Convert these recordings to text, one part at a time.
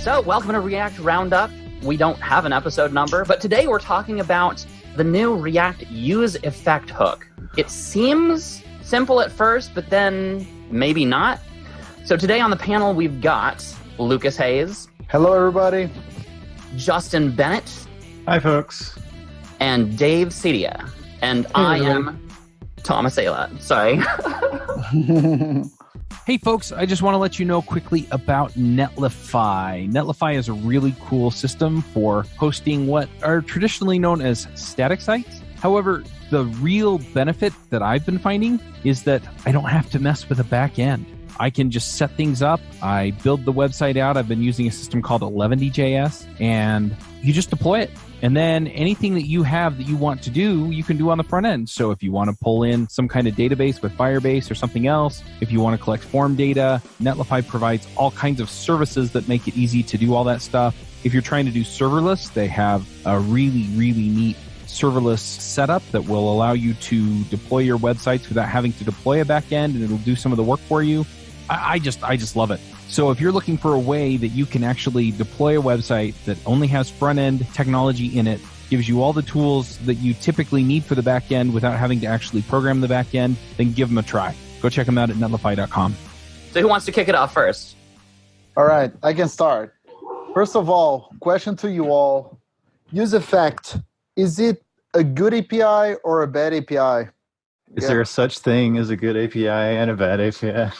So, welcome to React Roundup. We don't have an episode number, but today we're talking about the new React useEffect hook. It seems simple at first, but then maybe not. So today on the panel, we've got Lucas Hayes. Hello, everybody. Justin Bennett. Hi, folks. And Dave Ceddia. And I am Thomas Aylott. Sorry. Hey, folks, I just want to let you know quickly about Netlify. Netlify is a really cool system for hosting what are traditionally known as static sites. However, the real benefit that I've been finding is that I don't have to mess with a back end. I can just set things up. I build the website out. I've been using a system called 11DJS, and you just deploy it. And then anything that you have that you want to do, you can do on the front end. So if you want to pull in some kind of database with Firebase or something else, if you want to collect form data, Netlify provides all kinds of services that make it easy to do all that stuff. If you're trying to do serverless, they have a really, really neat serverless setup that will allow you to deploy your websites without having to deploy a backend, and it'll do some of the work for you. I just love it. So if you're looking for a way that you can actually deploy a website that only has front-end technology in it, gives you all the tools that you typically need for the back end without having to actually program the back end, then give them a try. Go check them out at netlify.com. So who wants to kick it off first? All right, I can start. First of all, question to you all. useEffect, is it a good API or a bad API? Is there such thing as a good API and a bad API?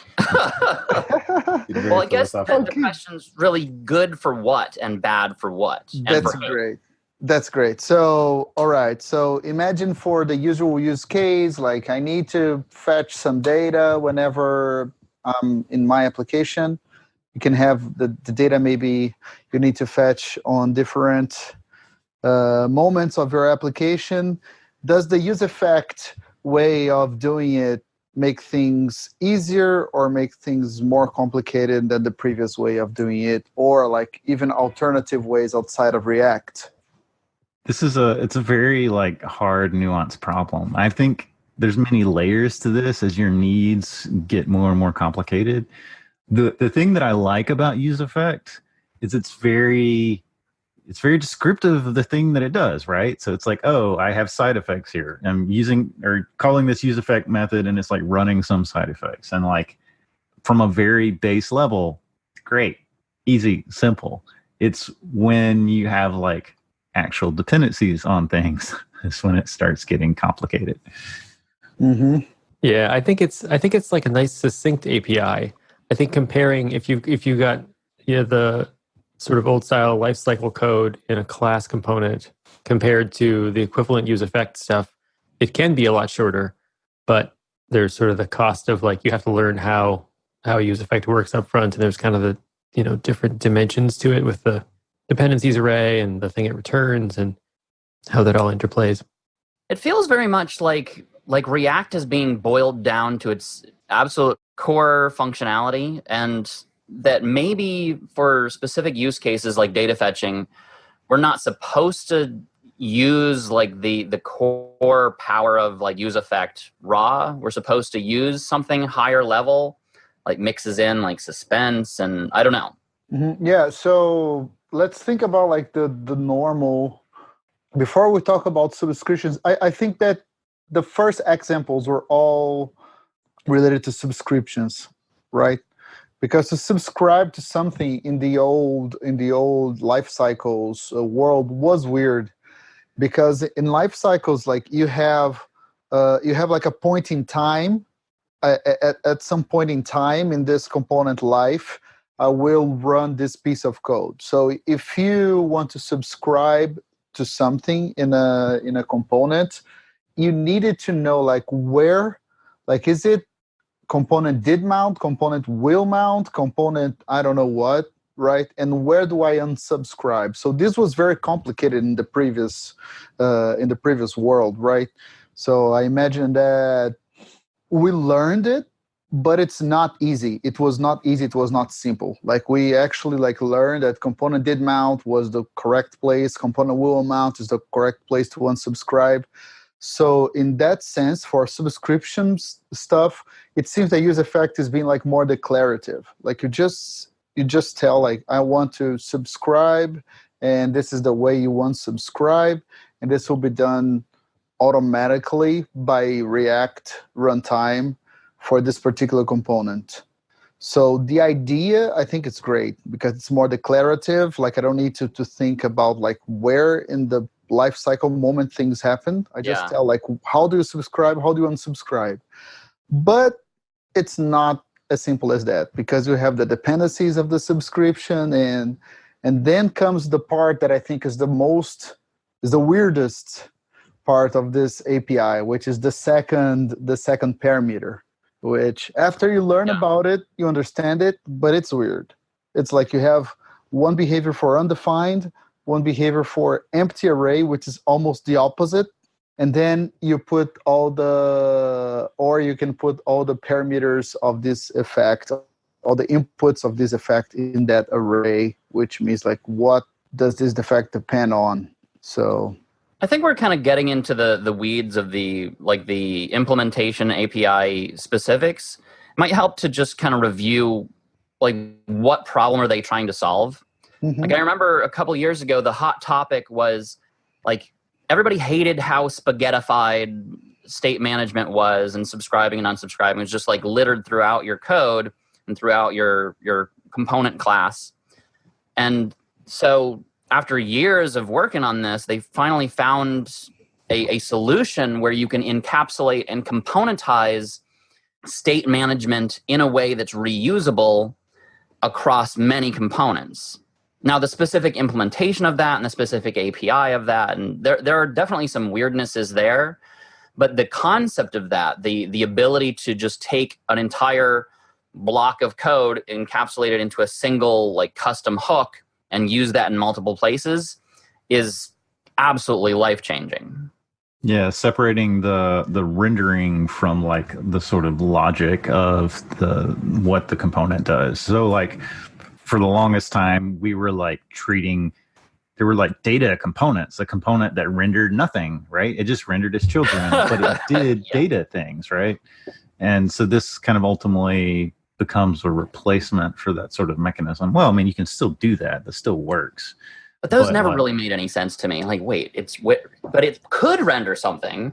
Well, I guess the question's really good for what and bad for what. That's great. That's great. So, all right. So imagine for the usual use case, like I need to fetch some data whenever I'm in my application. You can have the data maybe you need to fetch on different moments of your application. Does the useEffect way of doing it make things easier or make things more complicated than the previous way of doing it, or like even alternative ways outside of React? It's a very hard, nuanced problem. I think there's many layers to this as your needs get more and more complicated. The thing that I like about useEffect is it's very descriptive of the thing that it does, right? So it's like, oh, I have side effects here. I'm using or calling this useEffect method, and it's like running some side effects. And like from a very base level, great, easy, simple. It's when you have like actual dependencies on things is when it starts getting complicated. Mm-hmm. Yeah, I think it's like a nice succinct API. I think comparing if you got the sort of old style lifecycle code in a class component compared to the equivalent useEffect stuff, it can be a lot shorter, but there's sort of the cost of like you have to learn how useEffect works up front, and there's kind of the different dimensions to it with the Dependencies Array and the thing it returns and how that all interplays. It feels very much like React is being boiled down to its absolute core functionality, and that maybe for specific use cases like data fetching, we're not supposed to use like the core power of like useEffect raw. We're supposed to use something higher level, like mixes in like Suspense, and I don't know. Mm-hmm. Yeah, so let's think about like the normal. Before we talk about subscriptions, I think that the first examples were all related to subscriptions, right? Because to subscribe to something in the old life cycles world was weird, because in life cycles, like you have like a point in time. At some point in time in this component life, I will run this piece of code. So if you want to subscribe to something in a component, you needed to know like where, like is it component did mount, component will mount, component I don't know what, right? And where do I unsubscribe? So this was very complicated in the previous world, right? So I imagine that we learned it, but it's not easy. It was not easy. It was not simple. Like we actually like learned that component did mount was the correct place. Component will mount is the correct place to unsubscribe. So in that sense, for subscriptions stuff, it seems that useEffect is being like more declarative. Like you just you just tell like, I want to subscribe, and this is the way you want to subscribe, and this will be done automatically by React runtime for this particular component. So the idea, I think it's great because it's more declarative. Like I don't need to think about like where in the life cycle moment things happen. I just tell like, how do you subscribe? How do you unsubscribe? But it's not as simple as that, because you have the dependencies of the subscription, and then comes the part that I think is the weirdest part of this API, which is the second parameter, which after you learn about it, you understand it, but it's weird. It's like you have one behavior for undefined, one behavior for empty array, which is almost the opposite. And then you put you can put all the parameters of this effect, all the inputs of this effect in that array, which means like, what does this effect depend on? So I think we're kind of getting into the weeds of the implementation API specifics. It might help to just kind of review like what problem are they trying to solve. Mm-hmm. Like I remember a couple of years ago, the hot topic was like everybody hated how spaghettified state management was, and subscribing and unsubscribing was just like littered throughout your code and throughout your component class. And so after years of working on this, they finally found a solution where you can encapsulate and componentize state management in a way that's reusable across many components. Now, the specific implementation of that and the specific API of that, and there are definitely some weirdnesses there, but the concept of that, the ability to just take an entire block of code, encapsulate it into a single like custom hook, and use that in multiple places is absolutely life-changing. Yeah, separating the rendering from like the sort of logic of what the component does. So like for the longest time, we were like there were like data components, a component that rendered nothing, right? It just rendered its children, but it did data things, right? And so this kind of ultimately becomes a replacement for that sort of mechanism. Well, I mean, you can still do that. That still works. But those never really made any sense to me. Like, wait, but it could render something,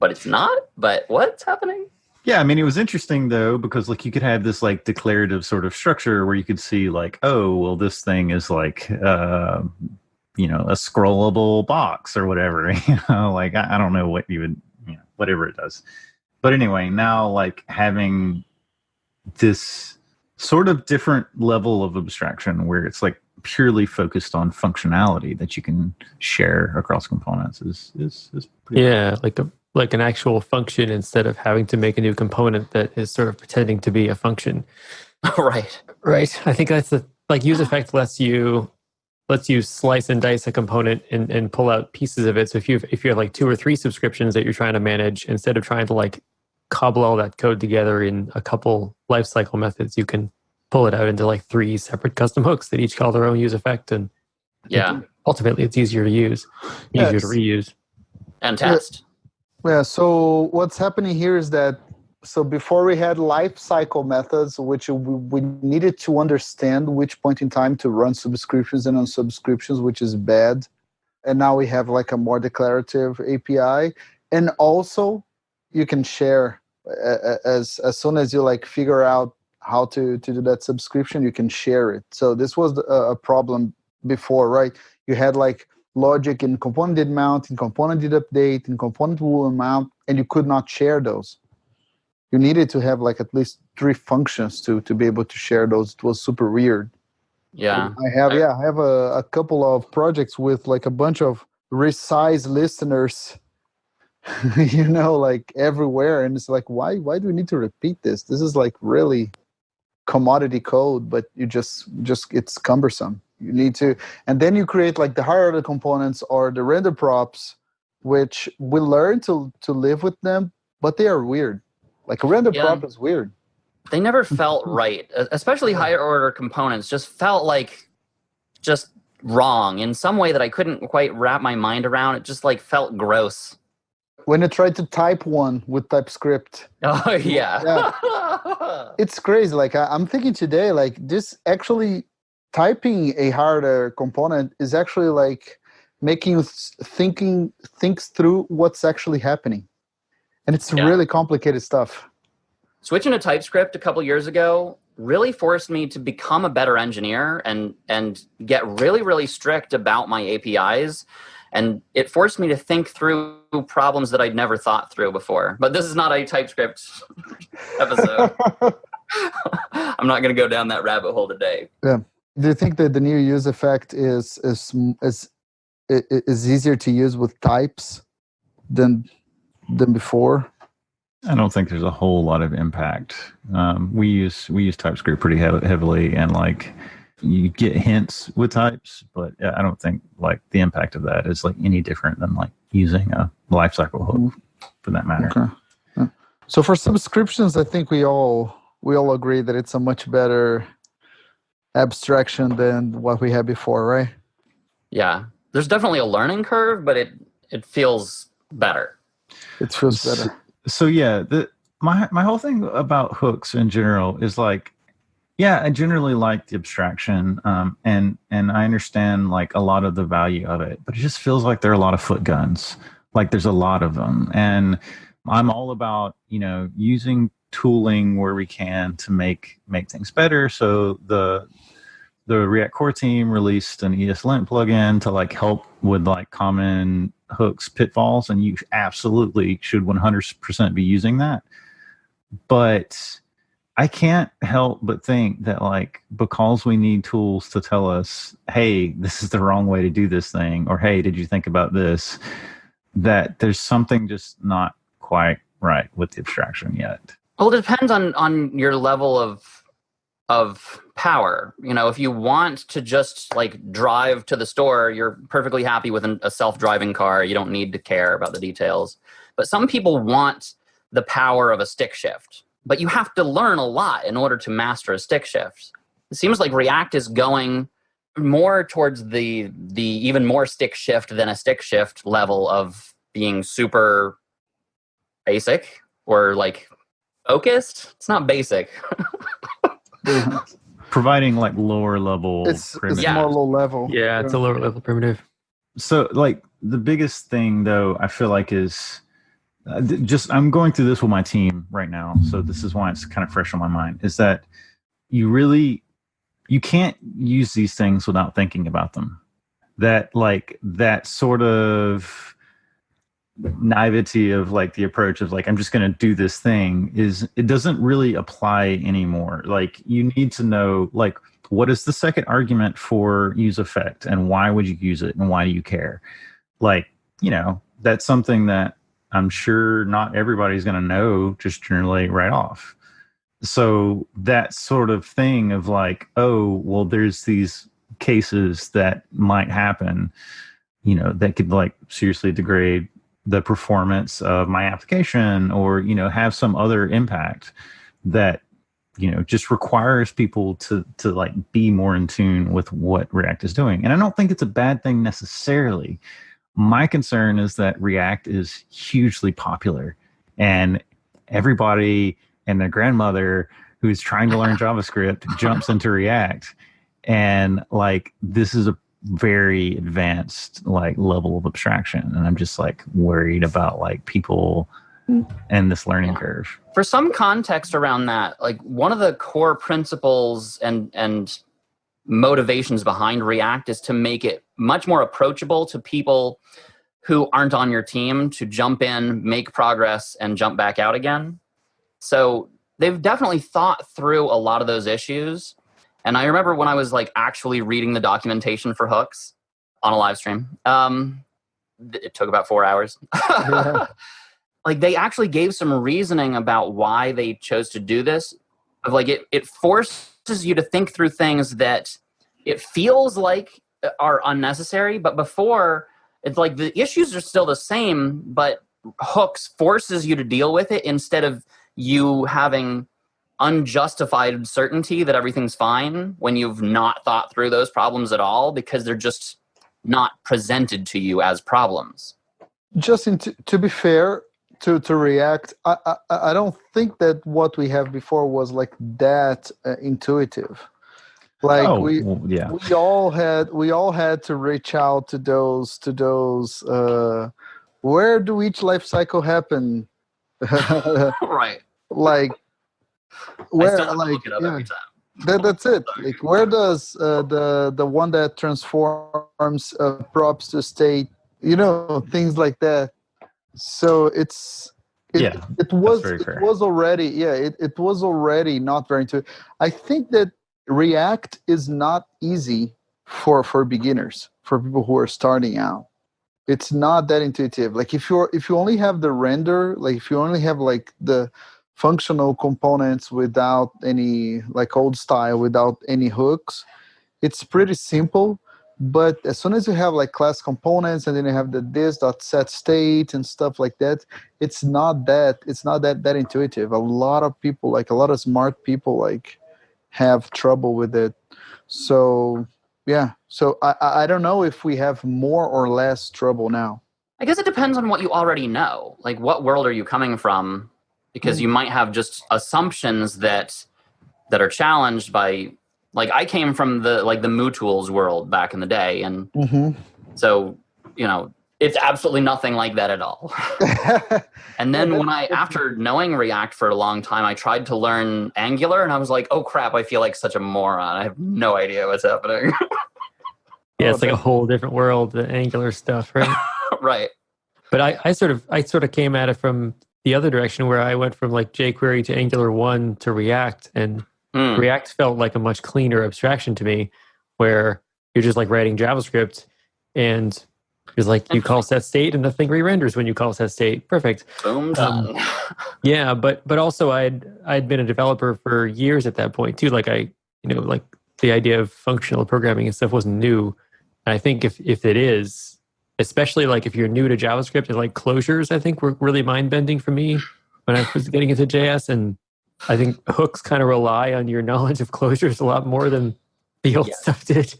but it's not? But what's happening? Yeah, I mean, it was interesting, though, because like you could have this like declarative sort of structure where you could see like, oh, well, this thing is like, a scrollable box or whatever, like, I don't know what you would, whatever it does. But anyway, now like having this sort of different level of abstraction where it's like purely focused on functionality that you can share across components is pretty cool. Like an actual function instead of having to make a new component that is sort of pretending to be a function. Right. I think that's useEffect lets you slice and dice a component and pull out pieces of it. So if you have like 2 or 3 subscriptions that you're trying to manage, instead of trying to like cobble all that code together in a couple lifecycle methods, you can pull it out into like 3 separate custom hooks that each call their own useEffect. And ultimately it's easier to use, easier to reuse. And test. Yeah, so what's happening here is that, so before we had life cycle methods, which we needed to understand which point in time to run subscriptions and unsubscriptions, which is bad. And now we have like a more declarative API. And also you can share as soon as you like figure out how to do that subscription, you can share it. So this was a problem before, right? You had like logic in component did mount, in component did update, in component will mount, and you could not share those. You needed to have like at least 3 functions to be able to share those. It was super weird. Yeah. I have a couple of projects with like a bunch of resize listeners, like everywhere. And it's like, why do we need to repeat this? This is like really commodity code, but you just it's cumbersome. You need to, and then you create like the higher order components or the render props, which we learn to live with them, but they are weird. Like a render prop is weird. They never felt right, especially higher order components just felt like just wrong in some way that I couldn't quite wrap my mind around. It just like felt gross. when you try to type one with TypeScript. Oh yeah. It's crazy. Like I'm thinking today, like this actually typing a harder component is actually like making you think through what's actually happening, and it's really complicated stuff. Switching to TypeScript a couple years ago really forced me to become a better engineer and get really, really strict about my APIs. And it forced me to think through problems that I'd never thought through before. But this is not a TypeScript episode. I'm not going to go down that rabbit hole today. Yeah. Do you think that the new useEffect is easier to use with types than before? I don't think there's a whole lot of impact. We use TypeScript pretty heavily, and like you get hints with types, but I don't think like the impact of that is like any different than like using a lifecycle hook for that matter. Okay. Yeah. So for subscriptions, I think we all agree that it's a much better abstraction than what we had before, right? Yeah, there's definitely a learning curve, but it feels better. It feels better. So yeah, my whole thing about hooks in general is like, yeah, I generally like the abstraction, and I understand like a lot of the value of it, but it just feels like there are a lot of foot guns. Like there's a lot of them, and I'm all about using tooling where we can to make things better. So the React core team released an ESLint plugin to like help with like common hooks pitfalls, and you absolutely should 100% be using that. But I can't help but think that like because we need tools to tell us, hey, this is the wrong way to do this thing, or hey, did you think about this, that there's something just not quite right with the abstraction yet. Well, it depends on your level of power. If you want to just like drive to the store, you're perfectly happy with a self-driving car. You don't need to care about the details. But some people want the power of a stick shift. But you have to learn a lot in order to master a stick shift. It seems like React is going more towards the even more stick shift than a stick shift level of being super basic or like focused. It's not basic. Providing like lower level it's primitive. more low level. Yeah, it's a lower level primitive. So like the biggest thing though, I feel like is I'm going through this with my team right now, so this is why it's kind of fresh on my mind, is that you can't use these things without thinking about them. That like that sort of naivety of like the approach of like I'm just going to do this thing it doesn't really apply anymore. Like you need to know like what is the second argument for useEffect and why would you use it and why do you care? Like that's something that I'm sure not everybody's going to know just generally right off. So that sort of thing of like, oh, well, there's these cases that might happen, that could like seriously degrade the performance of my application or, have some other impact that, just requires people to like be more in tune with what React is doing. And I don't think it's a bad thing necessarily. My concern is that React is hugely popular and everybody and their grandmother who's trying to learn JavaScript jumps into React. And like, this is a very advanced like level of abstraction. And I'm just like worried about like people and this learning curve. For some context around that, like one of the core principles and motivations behind React is to make it much more approachable to people who aren't on your team to jump in, make progress, and jump back out again. So they've definitely thought through a lot of those issues. And I remember when I was like actually reading the documentation for hooks on a live stream, it took about 4 hours. Yeah. Like they actually gave some reasoning about why they chose to do this. Of like it forces you to think through things that it feels like are unnecessary, but before it's like the issues are still the same, but hooks forces you to deal with it instead of you having unjustified certainty that everything's fine when you've not thought through those problems at all because they're just not presented to you as problems. Just to be fair to React, I don't think that what we have before was like that intuitive. Like we all had to reach out to those where do each life cycle happen? Right. Like I still have to look it up every time. That's it. Like where does the one that transforms props to state, things like that. So it was already not very intuitive. I think that React is not easy for beginners, for people who are starting out. It's not that intuitive. Like if you only have the render, like if you only have like the functional components without any, like old style, without any hooks, it's pretty simple. But as soon as you have like class components and then you have the this.set state and stuff like that, it's not that intuitive. A lot of people, like a lot of smart people, like have trouble with it. So yeah. So I don't know if we have more or less trouble now. I guess it depends on what you already know. Like what world are you coming from? Because you might have just assumptions that are challenged by, like I came from the MooTools world back in the day, and so it's absolutely nothing like that at all. And then when after knowing React for a long time, I tried to learn Angular, and I was like, oh crap, I feel like such a moron. I have no idea what's happening. Yeah, it's like a whole different world, the Angular stuff, right? Right. But I sort of came at it from the other direction, where I went from like jQuery to Angular 1 to React, and React felt like a much cleaner abstraction to me, where you're just like writing JavaScript and it's like you call set state and the thing re-renders when you call set state. Perfect. Boom, done. Yeah, but also I'd been a developer for years at that point too. Like like the idea of functional programming and stuff wasn't new. And I think if it is, especially like if you're new to JavaScript, and like closures, I think were really mind-bending for me when I was getting into JS. And I think hooks kind of rely on your knowledge of closures a lot more than the old stuff did.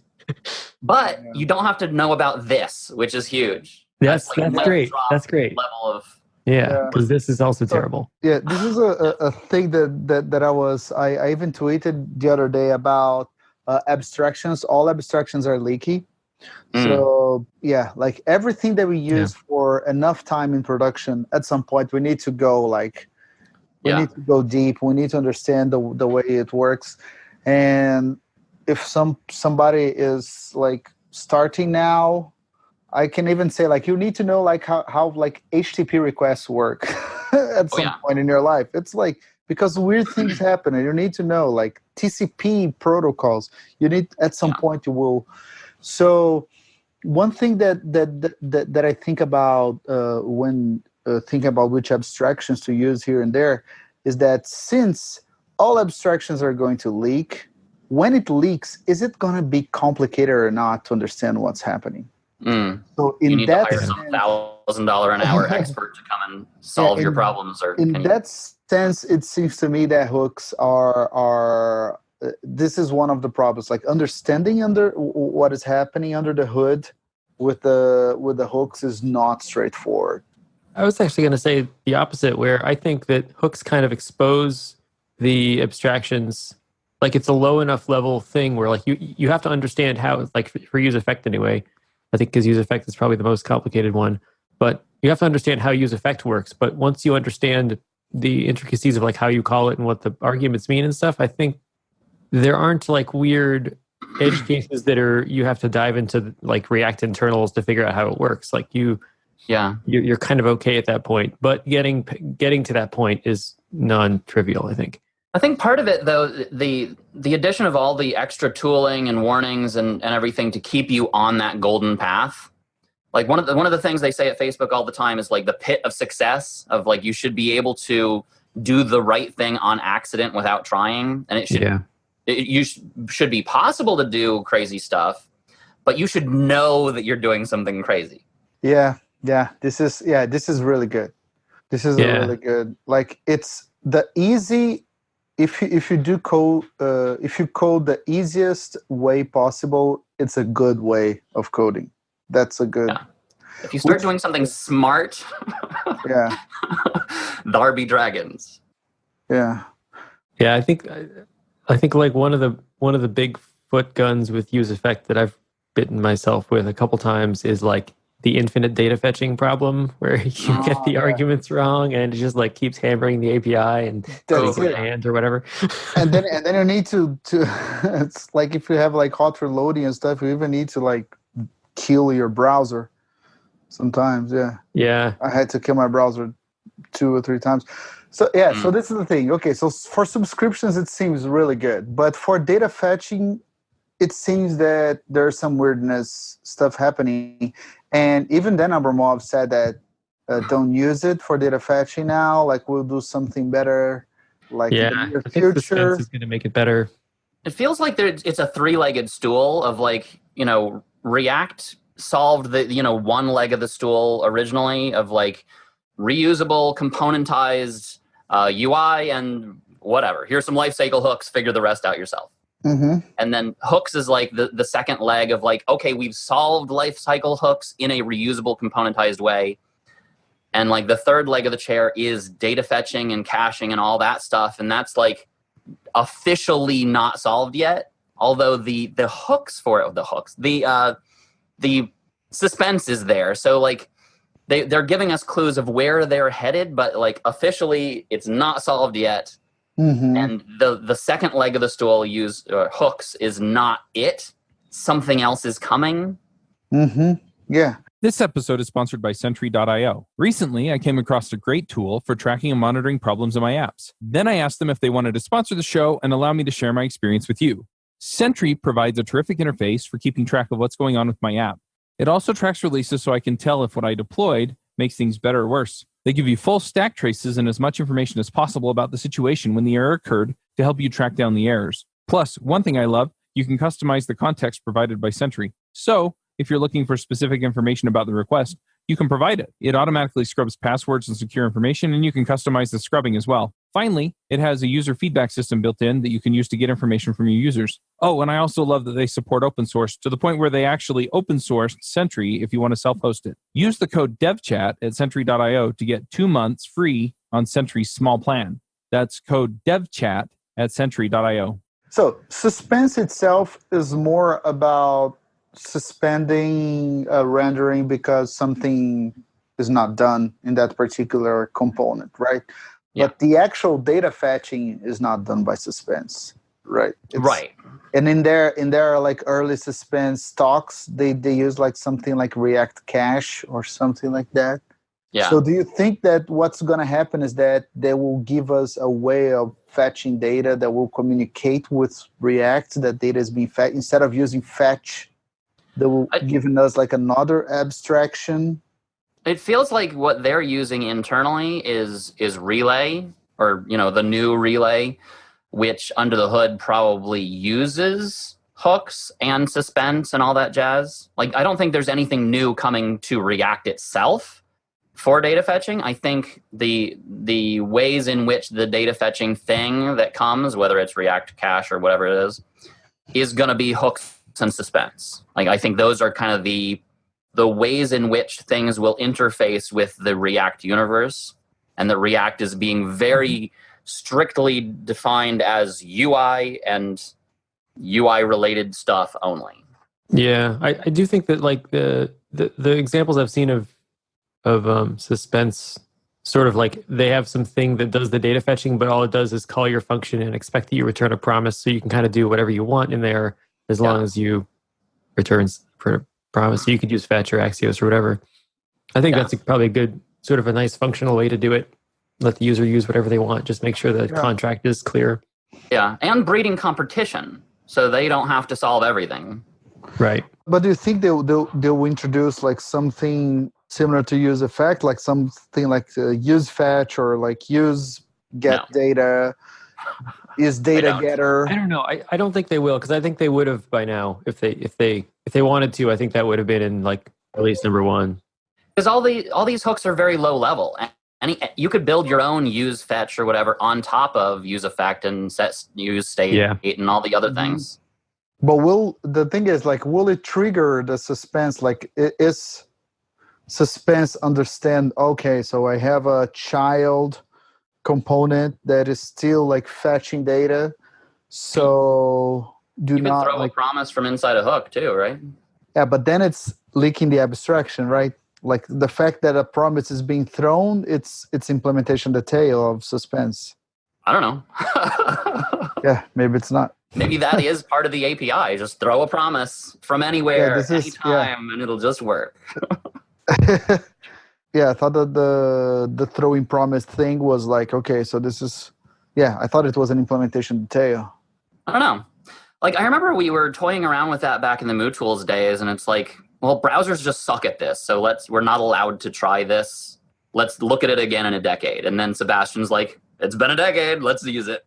But you don't have to know about this, which is huge. That's great. That's great. Level of because this is also terrible. Yeah, this is a thing that I even tweeted the other day about abstractions. All abstractions are leaky. So yeah, like everything that we use for enough time in production, at some point we need to go need to go deep. We need to understand the way it works. And if somebody is like starting now, I can even say like you need to know like how like HTTP requests work at some point in your life. It's like because weird things happen and you need to know like TCP protocols. You need at some point you will. So one thing that I think about when thinking about which abstractions to use here and there is that since all abstractions are going to leak, when it leaks, is it going to be complicated or not to understand what's happening? So in you need that to hire some $1,000 an hour expert to come and solve your problems. Or in that sense, it seems to me that hooks are this is one of the problems. Like understanding under what is happening under the hood with the hooks is not straightforward. I was actually going to say the opposite, where I think that hooks kind of expose the abstractions. Like it's a low enough level thing where like you have to understand how, like for useEffect anyway, I think because useEffect is probably the most complicated one, but you have to understand how useEffect works. But once you understand the intricacies of like how you call it and what the arguments mean and stuff, I think there aren't like weird edge cases that you have to dive into like React internals to figure out how it works. Like you're kind of okay at that point, but getting to that point is non-trivial, I think. I think part of it, though, the addition of all the extra tooling and warnings and everything to keep you on that golden path. Like one of the things they say at Facebook all the time is like the pit of success of like you should be able to do the right thing on accident without trying, and it should be possible to do crazy stuff, but you should know that you're doing something crazy. Yeah. This is really good. This is really good. Like it's the easy. If you do code, if you code the easiest way possible, it's a good way of coding. That's a good. If you start doing something smart, Yeah. there be dragons. Yeah. Yeah, I think like one of the big foot guns with useEffect that I've bitten myself with a couple times is like the infinite data fetching problem, where you get the arguments wrong and it just like keeps hammering the API and That's takes it. and or whatever. And then you need to it's like if you have like hot reloading and stuff, you even need to like kill your browser sometimes. Yeah. I had to kill my browser 2 or 3 times. So so this is the thing. Okay, so for subscriptions it seems really good, but for data fetching it seems that there's some weirdness stuff happening. And even then Abramov said that don't use it for data fetching now, like we'll do something better like in the near I think Suspense future. is going to make it better. It feels like it's a three-legged stool of like, React solved the, one leg of the stool originally of like reusable, componentized UI and whatever. Here's some lifecycle hooks, figure the rest out yourself. Mm-hmm. And then hooks is like the second leg of like, okay, we've solved lifecycle hooks in a reusable, componentized way. And like the third leg of the chair is data fetching and caching and all that stuff. And that's like officially not solved yet. Although the hooks for it, the suspense is there. So like they're giving us clues of where they're headed, but like officially it's not solved yet. Mm-hmm. And the second leg of the stool, hooks, is not it. Something else is coming. Mm-hmm. Yeah. This episode is sponsored by Sentry.io. Recently, I came across a great tool for tracking and monitoring problems in my apps. Then I asked them if they wanted to sponsor the show and allow me to share my experience with you. Sentry provides a terrific interface for keeping track of what's going on with my app. It also tracks releases so I can tell if what I deployed makes things better or worse. They give you full stack traces and as much information as possible about the situation when the error occurred to help you track down the errors. Plus, one thing I love, you can customize the context provided by Sentry. So, if you're looking for specific information about the request, you can provide it. It automatically scrubs passwords and secure information, and you can customize the scrubbing as well. Finally, it has a user feedback system built in that you can use to get information from your users. Oh, and I also love that they support open source to the point where they actually open sourced Sentry if you want to self-host it. Use the code devchat at Sentry.io to get 2 months free on Sentry's small plan. That's code devchat at Sentry.io. So Suspense itself is more about suspending rendering because something is not done in that particular component, right? Yeah. But the actual data fetching is not done by Suspense, right? Right. And in their like early Suspense talks, they use like something like React Cache or something like that. Yeah. So do you think that what's going to happen is that they will give us a way of fetching data that will communicate with React, that data is being fetched, instead of using fetch, they will giving us like another abstraction? It feels like what they're using internally is Relay, or the new Relay, which under the hood probably uses hooks and Suspense and all that jazz. Like, I don't think there's anything new coming to React itself for data fetching. I think the ways in which the data fetching thing that comes, whether it's React Cache or whatever it is going to be hooks and Suspense. Like, I think those are kind of the ways in which things will interface with the React universe, and the React is being very strictly defined as UI and UI related stuff only. Yeah, I do think that like the examples I've seen of Suspense, sort of like they have something that does the data fetching, but all it does is call your function and expect that you return a promise, so you can kind of do whatever you want in there as long as you return for promise. So you could use fetch or Axios or whatever. I think that's probably a good, sort of a nice functional way to do it. Let the user use whatever they want. Just make sure the contract is clear. Yeah, and breeding competition, so they don't have to solve everything. Right. But do you think they'll introduce like something similar to useEffect, like something like use fetch or like use get data, is data getter? I don't know. I don't think they will, because I think they would have by now if they wanted to. I think that would have been in like release number 1. Because all these hooks are very low level, and you could build your own use fetch or whatever on top of useEffect and set use state and all the other things. But will it trigger the Suspense? Like, Suspense understand, okay, so I have a child component that is still like fetching data. So do You can not throw like, a promise from inside a hook too, right? yeah, but then it's leaking the abstraction, right? Like the fact that a promise is being thrown, it's implementation detail of suspense. I don't know. Yeah, maybe it's not. Maybe that is part of the API. Just throw a promise from anywhere, this is- anytime, and it'll just work. Yeah, I thought that the throwing promise thing was like, okay, so this is, yeah, I thought it was an implementation detail. I don't know. Like, I remember we were toying around with that back in the MooTools days, and it's like, well, browsers just suck at this, so we're not allowed to try this. Let's look at it again in a decade. And then Sebastian's like, it's been a decade, let's use it.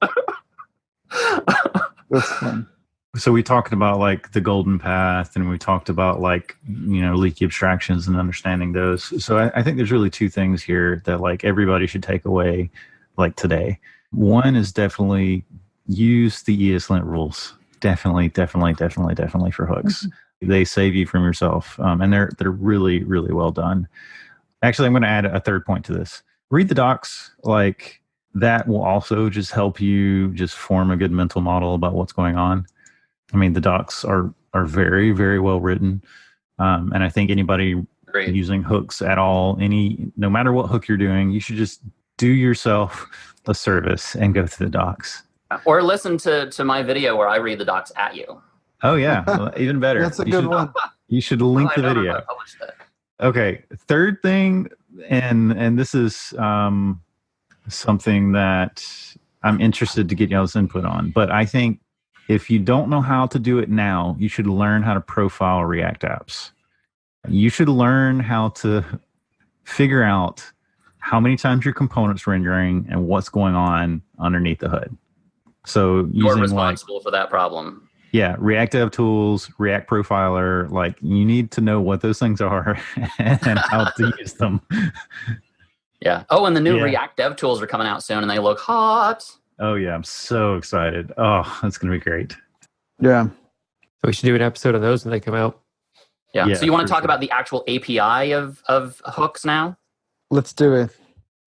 That's fun. So we talked about like the golden path, and we talked about like, leaky abstractions and understanding those. So I think there's really two things here that like everybody should take away like today. One is definitely use the ESLint rules. Definitely for hooks. They save you from yourself, and they're really, really well done. Actually, I'm going to add a third point to this. Read the docs. Like that will also just help you just form a good mental model about what's going on. I mean, the docs are very, very well written, and I think anybody using hooks at all, no matter what hook you're doing, you should just do yourself a service and go through the docs. Or listen to my video where I read the docs at you. Oh yeah, well, even better. That's a good one. You should link the video. Okay, third thing, and this is something that I'm interested to get y'all's input on, but I think if you don't know how to do it now, you should learn how to profile React apps. You should learn how to figure out how many times your component's rendering and what's going on underneath the hood. So you're responsible for that problem. Yeah, React DevTools, React Profiler, like you need to know what those things are and how to use them. Yeah. Oh, and the new React DevTools are coming out soon, and they look hot. Oh yeah, I'm so excited. Oh, that's going to be great. Yeah. So we should do an episode on those when they come out. Yeah. So you want to talk about the actual API of hooks now? Let's do it.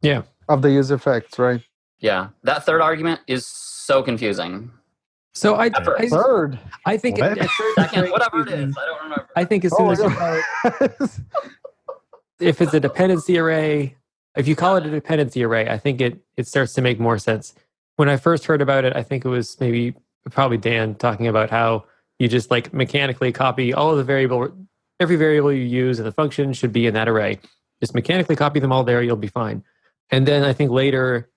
Yeah. Of the useEffects, right? Yeah. That third argument is so confusing. So I think second, whatever it is, I don't remember. I think as soon as if it's a dependency array, if you call it a dependency array, I think it starts to make more sense. When I first heard about it, I think it was probably Dan talking about how you just like mechanically copy all of the every variable you use and the function should be in that array. Just mechanically copy them all there, you'll be fine. And then I think later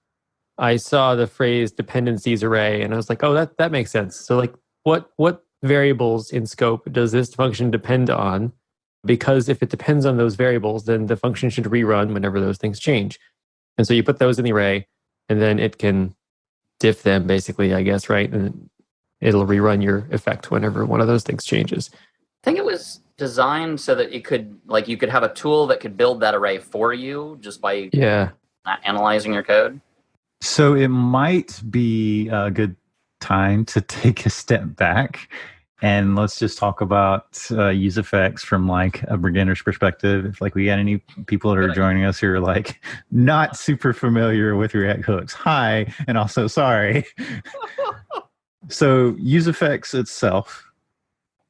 I saw the phrase dependencies array and I was like, oh, that makes sense. So like what variables in scope does this function depend on? Because if it depends on those variables, then the function should rerun whenever those things change. And so you put those in the array and then it can diff them basically, I guess, right? And it'll rerun your effect whenever one of those things changes. I think it was designed so that you could have a tool that could build that array for you just by analyzing your code. So it might be a good time to take a step back and let's just talk about useEffects from like a beginner's perspective. If like we got any people that are joining us who are like not super familiar with React hooks, hi, and also sorry. So useEffects itself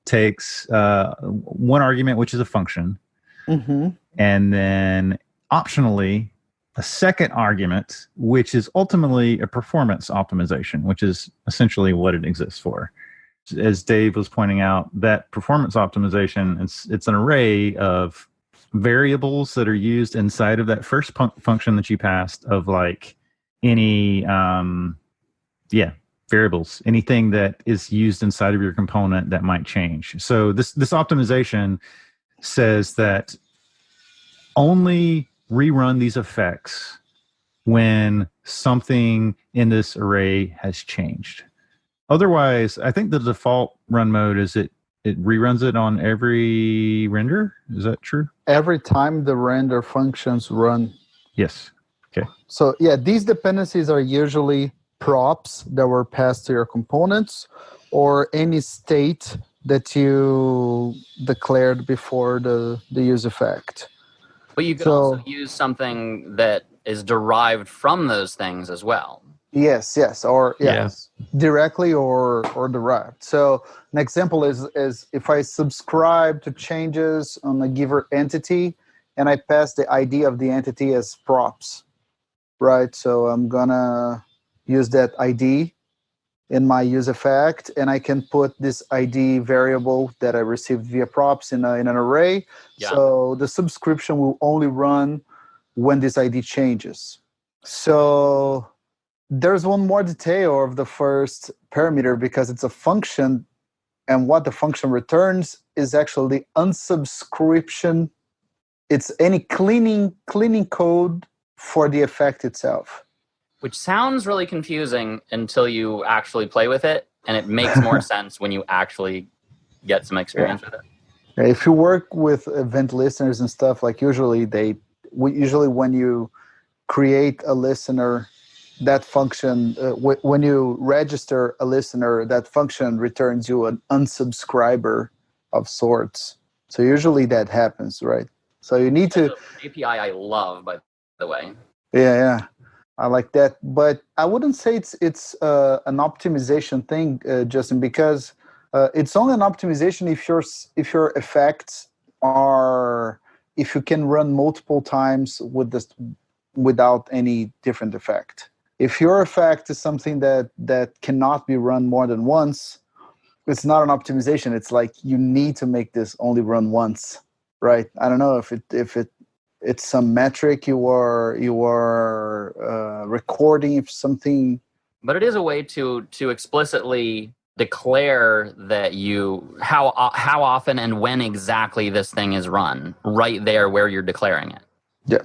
takes one argument, which is a function, and then optionally a second argument, which is ultimately a performance optimization, which is essentially what it exists for. As Dave was pointing out, that performance optimization, it's an array of variables that are used inside of that first function that you passed of like any, variables, anything that is used inside of your component that might change. So this optimization says that only rerun these effects when something in this array has changed. Otherwise, I think the default run mode is it reruns it on every render. Is that true? Every time the render functions run. Yes. Okay. So yeah, these dependencies are usually props that were passed to your components or any state that you declared before the useEffect. But you could also use something that is derived from those things as well. Yes, directly or derived. So an example is if I subscribe to changes on a given entity and I pass the ID of the entity as props, right? So I'm gonna use that ID in my useEffect, and I can put this ID variable that I received via props in an array. Yeah. So the subscription will only run when this ID changes. So there's one more detail of the first parameter because it's a function, and what the function returns is actually unsubscription. It's any cleaning code for the effect itself. Which sounds really confusing until you actually play with it, and it makes more sense when you actually get some experience with it. If you work with event listeners and stuff, like usually when you create a listener, that function, when you register a listener, that function returns you an unsubscriber of sorts. So usually that happens, right? So you need to... API I love, by the way. Yeah. I like that, but I wouldn't say it's an optimization thing, Justin, because it's only an optimization if your effects are, if you can run multiple times with this without any different effect. If your effect is something that cannot be run more than once, it's not an optimization. It's like you need to make this only run once, right? I don't know if it's some metric you are recording if something. But it is a way to explicitly declare that how often and when exactly this thing is run right there where you're declaring it. Yeah,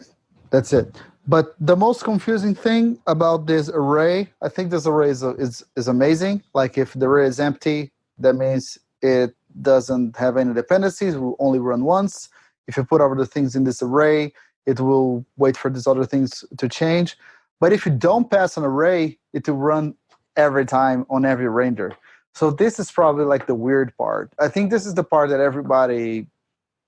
that's it. But the most confusing thing about this array, I think this array is amazing. Like if the array is empty, that means it doesn't have any dependencies, will only run once. If you put other things in this array, it will wait for these other things to change. But if you don't pass an array, it will run every time on every render. So this is probably like the weird part. I think this is the part that everybody,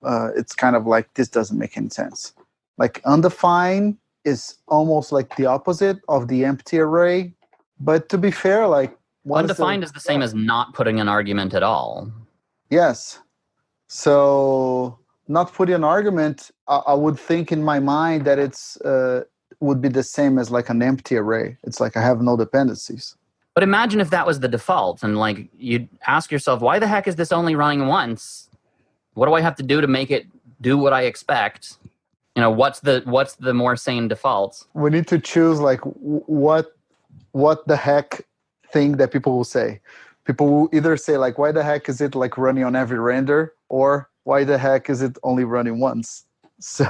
it's kind of like, this doesn't make any sense. Like undefined is almost like the opposite of the empty array. But to be fair, like... Undefined is the same as not putting an argument at all. Yes. So... not putting an argument, I would think in my mind that it's would be the same as like an empty array. It's like I have no dependencies. But imagine if that was the default, and like you'd ask yourself, why the heck is this only running once? What do I have to do to make it do what I expect? You know, what's the more sane default? We need to choose like what the heck thing that people will say. People will either say like, why the heck is it like running on every render, or why the heck is it only running once? So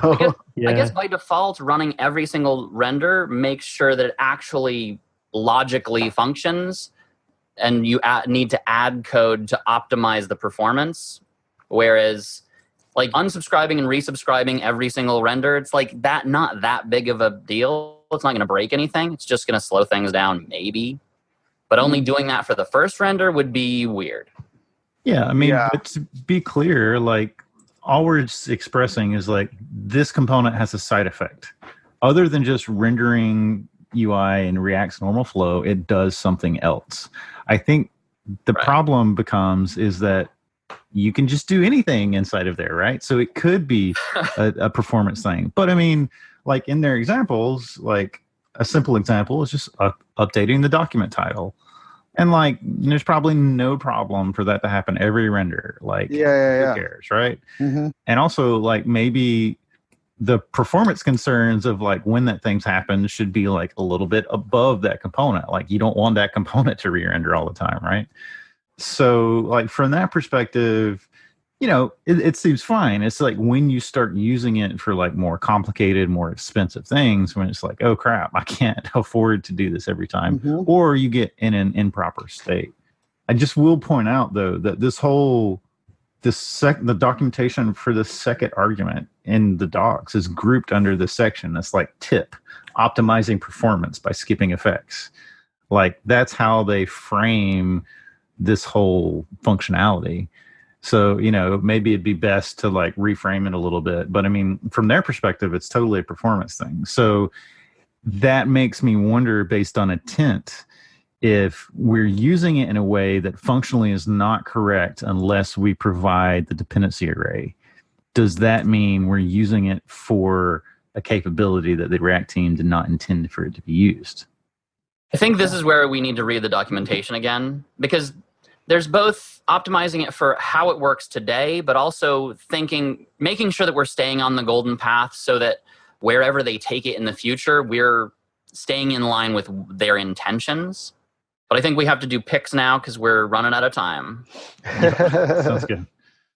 I guess by default, running every single render makes sure that it actually logically functions, and you need to add code to optimize the performance. Whereas like unsubscribing and resubscribing every single render, it's like not that big of a deal. It's not going to break anything. It's just going to slow things down maybe. But only doing that for the first render would be weird. Yeah, I mean, but to be clear, like all we're expressing is like this component has a side effect. Other than just rendering UI in React's normal flow, it does something else. I think the problem becomes is that you can just do anything inside of there, right? So it could be a performance thing. But I mean, like in their examples, like a simple example is just updating the document title. And like, there's probably no problem for that to happen every render. Like, who cares, right? Mm-hmm. And also, like, maybe the performance concerns of like when that thing's happen should be like a little bit above that component. Like, you don't want that component to re-render all the time, right? So, like, from that perspective, you know, it seems fine. It's like when you start using it for like more complicated, more expensive things, when it's like, oh crap, I can't afford to do this every time, or you get in an improper state. I just will point out though that the documentation for the second argument in the docs is grouped under the section that's like tip, optimizing performance by skipping effects. Like that's how they frame this whole functionality. So, maybe it'd be best to like reframe it a little bit. But I mean, from their perspective, it's totally a performance thing. So that makes me wonder, based on intent, if we're using it in a way that functionally is not correct unless we provide the dependency array. Does that mean we're using it for a capability that the React team did not intend for it to be used? I think this is where we need to read the documentation again, because there's both optimizing it for how it works today, but also making sure that we're staying on the golden path so that wherever they take it in the future, we're staying in line with their intentions. But I think we have to do picks now because we're running out of time. Sounds good.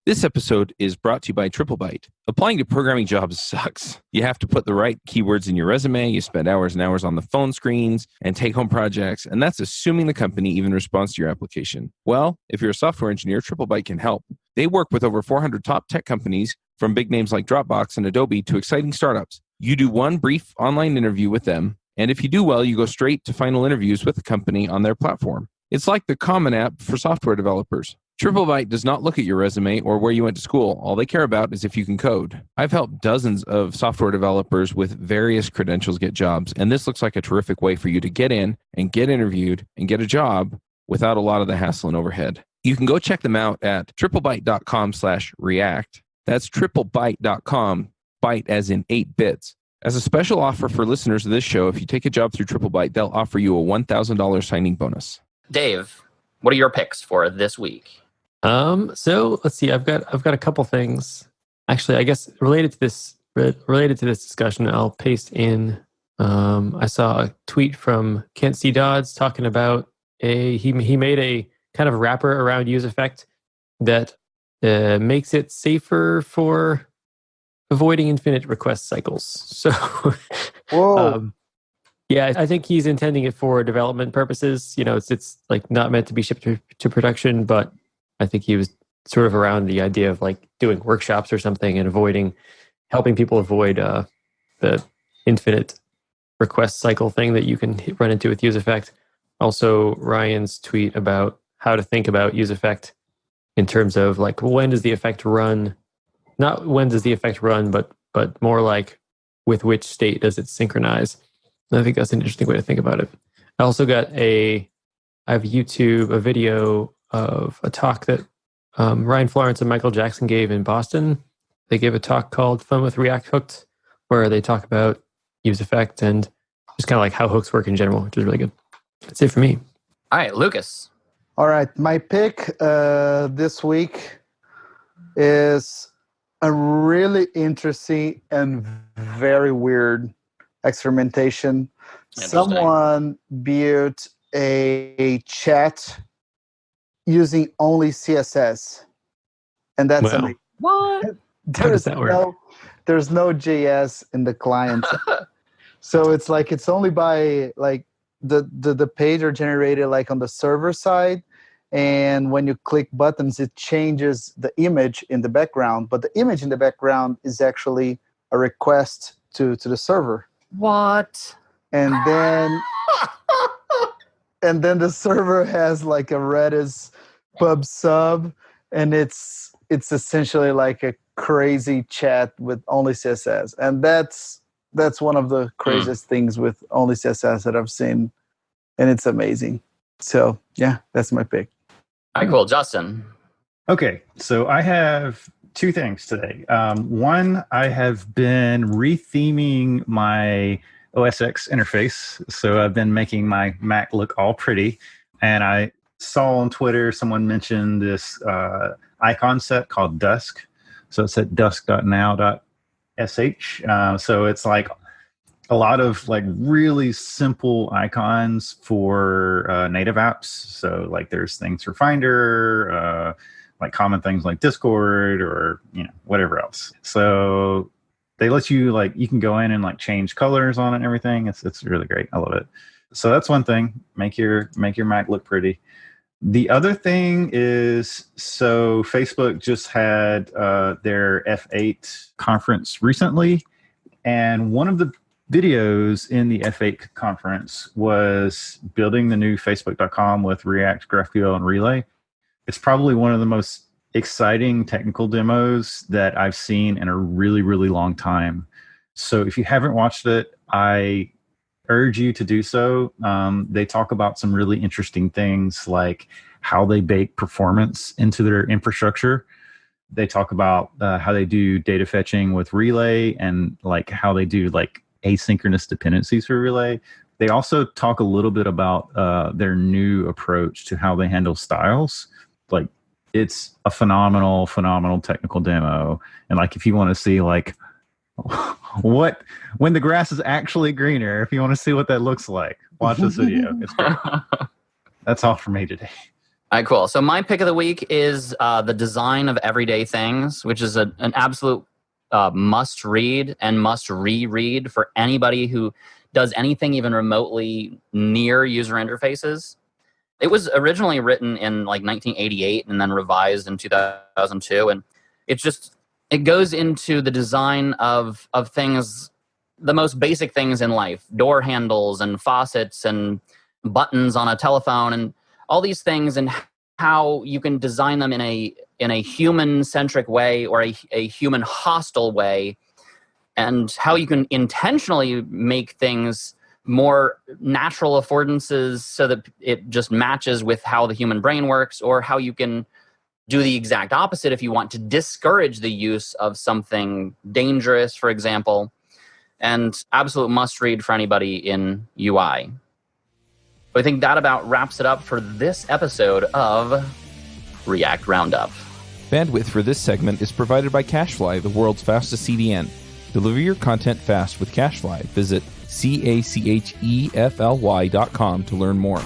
This episode is brought to you by Triplebyte. Applying to programming jobs sucks. You have to put the right keywords in your resume. You spend hours and hours on the phone screens and take-home projects, and that's assuming the company even responds to your application. Well, if you're a software engineer, Triplebyte can help. They work with over 400 top tech companies, from big names like Dropbox and Adobe to exciting startups. You do one brief online interview with them, and if you do well, you go straight to final interviews with the company on their platform. It's like the Common App for software developers. Triplebyte does not look at your resume or where you went to school. All they care about is if you can code. I've helped dozens of software developers with various credentials get jobs, and this looks like a terrific way for you to get in and get interviewed and get a job without a lot of the hassle and overhead. You can go check them out at triplebyte.com/react. That's triplebyte.com, byte as in 8 bits. As a special offer for listeners of this show, if you take a job through Triplebyte, they'll offer you a $1,000 signing bonus. Dave, what are your picks for this week? So let's see. I've got a couple things. Actually, I guess related to this discussion, I'll paste in. I saw a tweet from Kent C. Dodds talking about he made a kind of wrapper around useEffect that makes it safer for avoiding infinite request cycles. So, Whoa. yeah, I think he's intending it for development purposes. It's like not meant to be shipped to production, but I think he was sort of around the idea of like doing workshops or something and helping people avoid the infinite request cycle thing that you can run into with useEffect. Also, Ryan's tweet about how to think about useEffect in terms of like, when does the effect run? Not when does the effect run, but more like with which state does it synchronize? And I think that's an interesting way to think about it. I also got I have a video of a talk that Ryan Florence and Michael Jackson gave in Boston. They gave a talk called Fun with React Hooked, where they talk about useEffect and just kind of like how hooks work in general, which is really good. That's it for me. All right, Lucas. All right, my pick this week is a really interesting and very weird experimentation. Someone built a chat using only CSS, and that's amazing. What? How does that work? There's no JS in the client, so it's like it's only by like the page are generated like on the server side, and when you click buttons, it changes the image in the background. But the image in the background is actually a request to the server. What? And then the server has like a Redis pub sub, and it's essentially like a crazy chat with only CSS. And that's one of the craziest things with only CSS that I've seen, and it's amazing. So yeah, that's my pick. All right, cool. Justin. Okay, so I have two things today. One, I have been retheming my OS X interface. So I've been making my Mac look all pretty. And I saw on Twitter someone mentioned this icon set called Dusk. So it's at dusk.now.sh. So it's like a lot of like really simple icons for native apps. So like there's things for Finder, like common things like Discord or whatever else. So they let you you can go in and like change colors on it and everything. It's really great. I love it. So that's one thing. Make your Mac look pretty. The other thing is, so Facebook just had their F8 conference recently, and one of the videos in the F8 conference was building the new Facebook.com with React, GraphQL, and Relay. It's probably one of the most exciting technical demos that I've seen in a really, really long time. So if you haven't watched it, I urge you to do so. They talk about some really interesting things like how they bake performance into their infrastructure. They talk about how they do data fetching with Relay and like how they do like asynchronous dependencies for Relay. They also talk a little bit about their new approach to how they handle styles. Like, it's a phenomenal technical demo. And like, if you want to see like when the grass is actually greener, if you want to see what that looks like, watch this video. It's great. That's all for me today. All right, cool. So my pick of the week is the design of everyday things, which is an absolute must read and must reread for anybody who does anything even remotely near user interfaces. It was originally written in like 1988 and then revised in 2002. And it goes into the design of things, the most basic things in life, door handles and faucets and buttons on a telephone and all these things, and how you can design them in a human-centric way or a human-hostile way, and how you can intentionally make things more natural affordances so that it just matches with how the human brain works, or how you can do the exact opposite if you want to discourage the use of something dangerous, for example. And absolute must-read for anybody in UI. I think that about wraps it up for this episode of React Roundup. Bandwidth for this segment is provided by CacheFly, the world's fastest CDN. Deliver your content fast with CacheFly. Visit CacheFly.com to learn more.